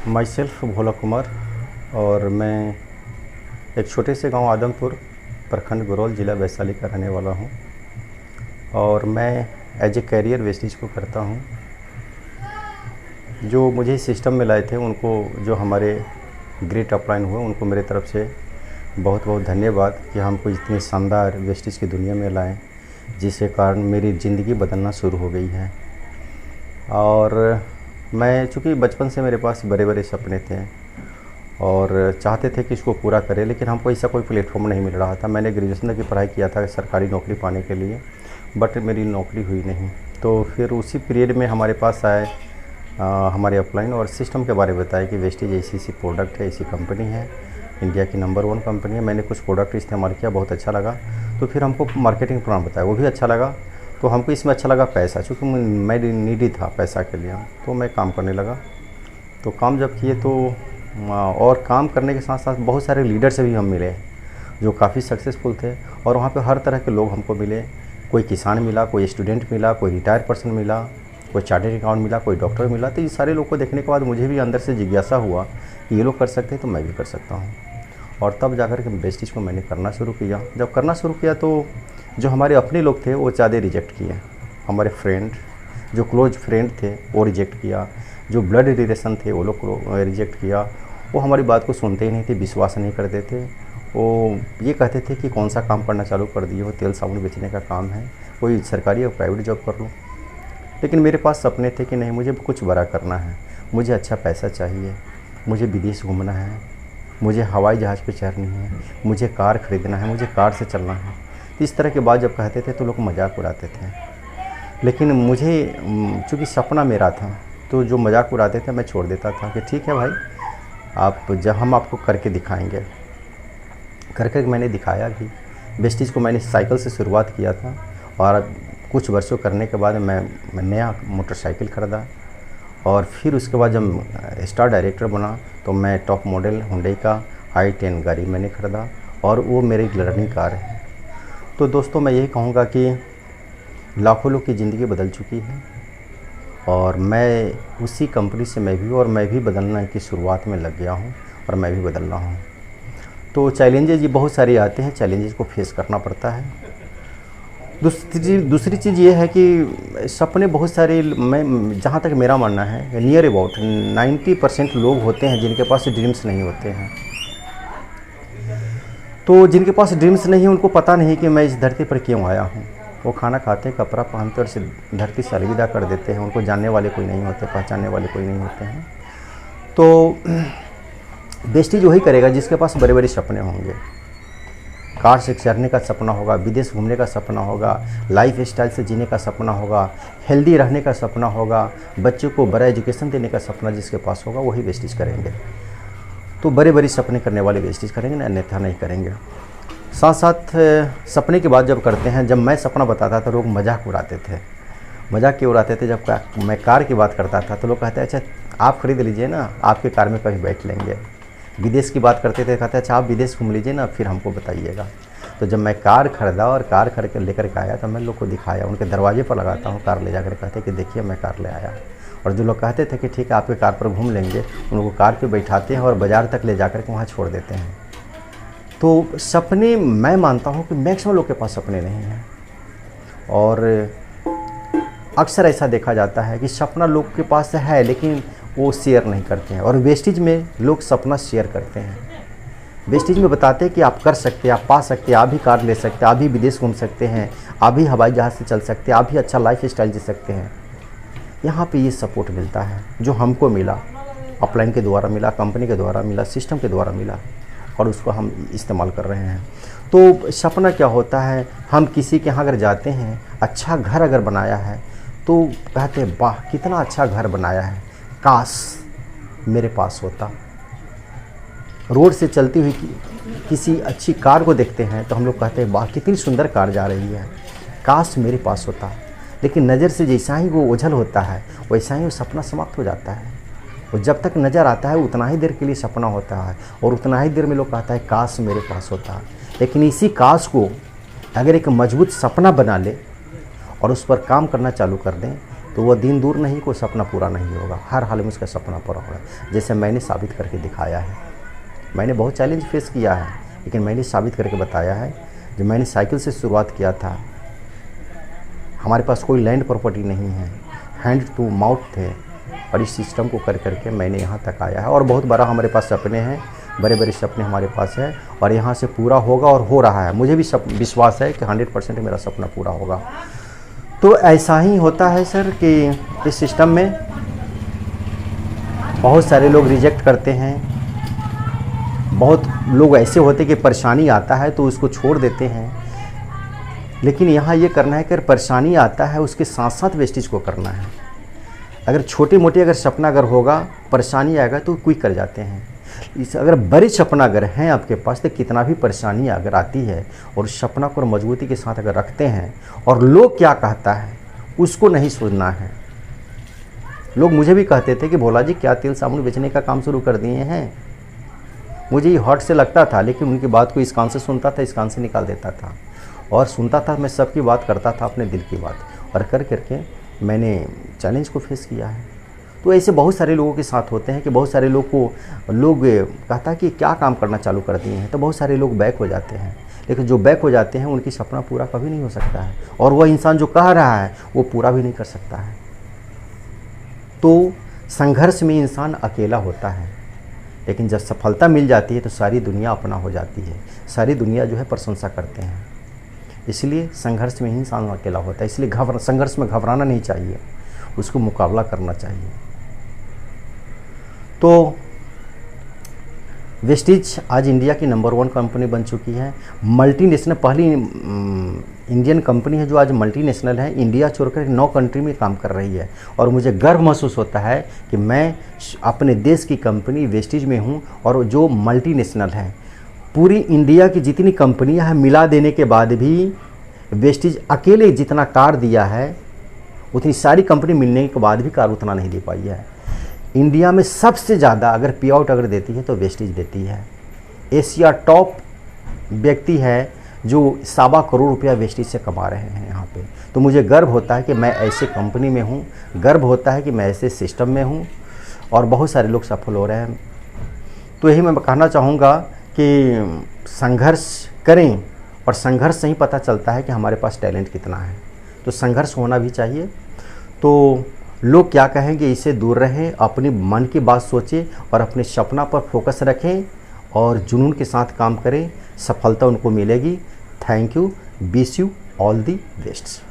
My self भोला कुमार और मैं एक छोटे से गांव आदमपुर प्रखंड गुरौल ज़िला वैशाली का रहने वाला हूं और मैं एज ए कैरियर वेस्टेज को करता हूं। जो मुझे सिस्टम में लाए थे उनको, जो हमारे ग्रेट अपलाइन हुए, उनको मेरे तरफ से बहुत बहुत धन्यवाद कि हमको इतनी शानदार वेस्टेज की दुनिया में लाएं, जिसके कारण मेरी ज़िंदगी बदलना शुरू हो गई है। और मैं चूँकि बचपन से मेरे पास बड़े बड़े सपने थे और चाहते थे कि इसको पूरा करें, लेकिन हमको ऐसा कोई प्लेटफॉर्म नहीं मिल रहा था। मैंने ग्रेजुएशन की पढ़ाई किया था सरकारी नौकरी पाने के लिए, बट मेरी नौकरी हुई नहीं। तो फिर उसी पीरियड में हमारे पास आए हमारे अपलाइन और सिस्टम के बारे में बताया कि वेस्टेज ऐसी प्रोडक्ट है, ऐसी कंपनी है, इंडिया की नंबर 1 कंपनी है। मैंने कुछ प्रोडक्ट इस्तेमाल किया, बहुत अच्छा लगा। तो फिर हमको मार्केटिंग प्लान बताया, वो भी अच्छा लगा। तो हमको इसमें अच्छा लगा पैसा, चूँकि मैं नीडी था पैसा के लिए, तो मैं काम करने लगा। तो काम जब किए तो और काम करने के साथ साथ बहुत सारे लीडर से भी हम मिले जो काफ़ी सक्सेसफुल थे, और वहाँ पे हर तरह के लोग हमको मिले। कोई किसान मिला, कोई स्टूडेंट मिला, कोई रिटायर्ड पर्सन मिला, कोई चार्टर्ड अकाउंट मिला, कोई डॉक्टर मिला। तो ये सारे लोग को देखने के बाद मुझे भी अंदर से जिज्ञासा हुआ कि ये लोग कर सकते हैं तो मैं भी कर सकता हूँ। और तब जाकर के वेस्टेज को मैंने करना शुरू किया। जब करना शुरू किया तो जो हमारे अपने लोग थे वो ज़्यादा रिजेक्ट किए। हमारे फ्रेंड, जो क्लोज फ्रेंड थे, वो रिजेक्ट किया। जो ब्लड रिलेशन थे वो लोग को रिजेक्ट किया। वो हमारी बात को सुनते ही नहीं थे, विश्वास नहीं करते थे। वो ये कहते थे कि कौन सा काम करना चालू कर दिए हो, तेल साबुन बेचने का काम है, कोई सरकारी या प्राइवेट जॉब कर लो। लेकिन मेरे पास सपने थे कि नहीं, मुझे कुछ बड़ा करना है, मुझे अच्छा पैसा चाहिए, मुझे विदेश घूमना है, मुझे हवाई जहाज़ पे चढ़नी है, मुझे कार ख़रीदना है, मुझे कार से चलना है। तो इस तरह की बात जब कहते थे तो लोग मजाक उड़ाते थे। लेकिन मुझे चूँकि सपना मेरा था, तो जो मजाक उड़ाते थे मैं छोड़ देता था कि ठीक है भाई, आप जब हम आपको करके दिखाएंगे। करके मैंने दिखाया भी। वेस्टेज को मैंने साइकिल से शुरुआत किया था और कुछ वर्षों करने के बाद मैं नया मोटरसाइकिल ख़रीदा। और फिर उसके बाद जब स्टार डायरेक्टर बना तो मैं टॉप मॉडल हुंडई का i10 गाड़ी मैंने ख़रीदा और वो मेरी लर्निंग कार है। तो दोस्तों, मैं यही कहूँगा कि लाखों लोग की ज़िंदगी बदल चुकी है और मैं उसी कंपनी से मैं भी बदलने की शुरुआत में लग गया हूँ और मैं भी बदल रहा हूँ। तो चैलेंजेज ये बहुत सारे आते हैं, चैलेंजेस को फेस करना पड़ता है। दूसरी चीज़ ये है कि सपने बहुत सारे, मैं जहाँ तक मेरा मानना है, नियर अबाउट 90% लोग होते हैं जिनके पास ड्रीम्स नहीं होते हैं। तो जिनके पास ड्रीम्स नहीं है उनको पता नहीं कि मैं इस धरती पर क्यों आया हूँ। वो खाना खाते, कपड़ा पहनते और धरती से अलविदा कर देते हैं। उनको जानने वाले कोई नहीं होते, पहचानने वाले कोई नहीं होते हैं। तो वेस्टेज वही करेगा जिसके पास बड़े बड़े सपने होंगे। कार से चढ़ने का सपना होगा, विदेश घूमने का सपना होगा, लाइफ स्टाइल से जीने का सपना होगा, हेल्दी रहने का सपना होगा, बच्चों को बड़ा एजुकेशन देने का सपना जिसके पास होगा वही वेस्टेज करेंगे। तो बड़े बड़े सपने करने वाले वेस्टेज करेंगे, अन्यथा नहीं करेंगे। साथ साथ सपने की बात जब करते हैं, जब मैं सपना बताता था लोग मजाक उड़ाते थे। मजाक क्यों उड़ाते थे? जब मैं कार की बात करता था तो लोग कहते अच्छा आप ख़रीद लीजिए ना, आपके कार में कभी बैठ लेंगे। विदेश की बात करते थे, कहते अच्छा आप विदेश घूम लीजिए ना, फिर हमको बताइएगा। तो जब मैं कार ख़रीदा और कार खरीद कर लेकर के आया तो मैं लोग को दिखाया, उनके दरवाजे पर लगाता हूँ कार ले जाकर, कहते कि देखिए मैं कार ले आया। और जो लोग कहते थे कि ठीक है आपके कार पर घूम लेंगे, उनको कार पे बैठाते हैं और बाज़ार तक ले जाकर के वहाँ छोड़ देते हैं। तो सपने, मैं मानता हूँ कि मैक्सिमम लोग के पास सपने नहीं हैं और अक्सर ऐसा देखा जाता है कि सपना लोग के पास है लेकिन वो शेयर नहीं करते हैं। और वेस्टेज में लोग सपना शेयर करते हैं। वेस्टेज में बताते हैं कि आप कर सकते हैं, आप पा सकते हैं, आप भी कार ले सकते हैं, आप भी विदेश घूम सकते हैं, आप भी हवाई जहाज़ से चल सकते हैं, आप भी अच्छा लाइफ स्टाइल जी सकते हैं। यहाँ पे ये सपोर्ट मिलता है जो हमको मिला, अपलाइन के द्वारा मिला, कंपनी के द्वारा मिला, सिस्टम के द्वारा मिला और उसको हम इस्तेमाल कर रहे हैं। तो सपना क्या होता है, हम किसी के यहाँ अगर जाते हैं, अच्छा घर अगर बनाया है तो कहते हैं वाह कितना अच्छा घर बनाया है, काश मेरे पास होता। रोड से चलती हुई किसी अच्छी कार को देखते हैं तो हम लोग कहते हैं वाह कितनी सुंदर कार जा रही है, काश मेरे पास होता। लेकिन नज़र से जैसा ही वो ओझल होता है वैसा ही वो सपना समाप्त हो जाता है। और जब तक नज़र आता है उतना ही देर के लिए सपना होता है और उतना ही देर में लोग कहता है काश मेरे पास होता। लेकिन इसी काश को अगर एक मजबूत सपना बना ले और उस पर काम करना चालू कर दें, तो वह दिन दूर नहीं, कोई सपना पूरा नहीं होगा, हर हाल में उसका सपना पूरा होगा। जैसे मैंने साबित करके दिखाया है। मैंने बहुत चैलेंज फेस किया है, लेकिन मैंने साबित करके बताया है। जब मैंने साइकिल से शुरुआत किया था, हमारे पास कोई लैंड प्रॉपर्टी नहीं है, हैंड टू माउथ थे, और इस सिस्टम को कर करके मैंने यहाँ तक आया है। और बहुत बड़ा हमारे पास सपने हैं, बड़े बड़े सपने हमारे पास है, और यहाँ से पूरा होगा और हो रहा है। मुझे भी विश्वास है कि 100% मेरा सपना पूरा होगा। तो ऐसा ही होता है सर कि इस सिस्टम में बहुत सारे लोग रिजेक्ट करते हैं, बहुत लोग ऐसे होते कि परेशानी आता है तो उसको छोड़ देते हैं। लेकिन यहाँ ये करना है कि परेशानी आता है उसके साथ साथ वेस्टेज को करना है। अगर छोटे मोटे अगर सपना अगर होगा, परेशानी आएगा तो क्विक कर जाते हैं। इस अगर बड़े सपना अगर हैं आपके पास, तो कितना भी परेशानी अगर आती है और उस सपना को मजबूती के साथ अगर रखते हैं, और लोग क्या कहता है उसको नहीं सोचना है। लोग मुझे भी कहते थे कि भोला जी क्या तेल साबुन बेचने का काम शुरू कर दिए हैं। मुझे ये हॉट से लगता था, लेकिन उनकी बात को इस कान से सुनता था, इस कान से निकाल देता था, और सुनता था। मैं सबकी बात करता था, अपने दिल की बात, और कर करके मैंने चैलेंज को फेस किया है। तो ऐसे बहुत सारे लोगों के साथ होते हैं कि बहुत सारे लोग कहता है कि क्या काम करना चालू कर दिए हैं, तो बहुत सारे लोग बैक हो जाते हैं। लेकिन जो बैक हो जाते हैं उनकी सपना पूरा कभी नहीं हो सकता है, और वह इंसान जो कह रहा है वो पूरा भी नहीं कर सकता है। तो संघर्ष में इंसान अकेला होता है, लेकिन जब सफलता मिल जाती है तो सारी दुनिया अपना हो जाती है, सारी दुनिया जो है प्रशंसा करते हैं। इसलिए संघर्ष में ही इंसान अकेला होता है। इसलिए संघर्ष में घबराना नहीं चाहिए, उसको मुकाबला करना चाहिए। तो वेस्टीज आज इंडिया की नंबर 1 कंपनी बन चुकी है, मल्टीनेशनल, पहली इंडियन कंपनी है जो आज मल्टीनेशनल है, इंडिया छोड़कर 9 कंट्री में काम कर रही है। और मुझे गर्व महसूस होता है कि मैं अपने देश की कंपनी वेस्टीज में हूँ, और जो मल्टीनेशनल है। पूरी इंडिया की जितनी कंपनियां हैं मिला देने के बाद भी वेस्टीज अकेले जितना कार दिया है, उतनी सारी कंपनी मिलने के बाद भी कार उतना नहीं दे पाई है। इंडिया में सबसे ज़्यादा अगर पे आउट अगर देती है तो वेस्टीज देती है। एशिया टॉप व्यक्ति है जो 1.25 करोड़ रुपया वेस्टीज से कमा रहे हैं यहाँ पे। तो मुझे गर्व होता है कि मैं ऐसे कंपनी में हूँ, गर्व होता है कि मैं ऐसे सिस्टम में हूँ, और बहुत सारे लोग सफल हो रहे हैं। तो यही मैं कहना चाहूँगा कि संघर्ष करें, और संघर्ष से ही पता चलता है कि हमारे पास टैलेंट कितना है। तो संघर्ष होना भी चाहिए। तो लोग क्या कहेंगे इससे दूर रहें, अपनी मन की बात सोचें और अपने सपना पर फोकस रखें और जुनून के साथ काम करें, सफलता उनको मिलेगी। Thank you, wish you all the best.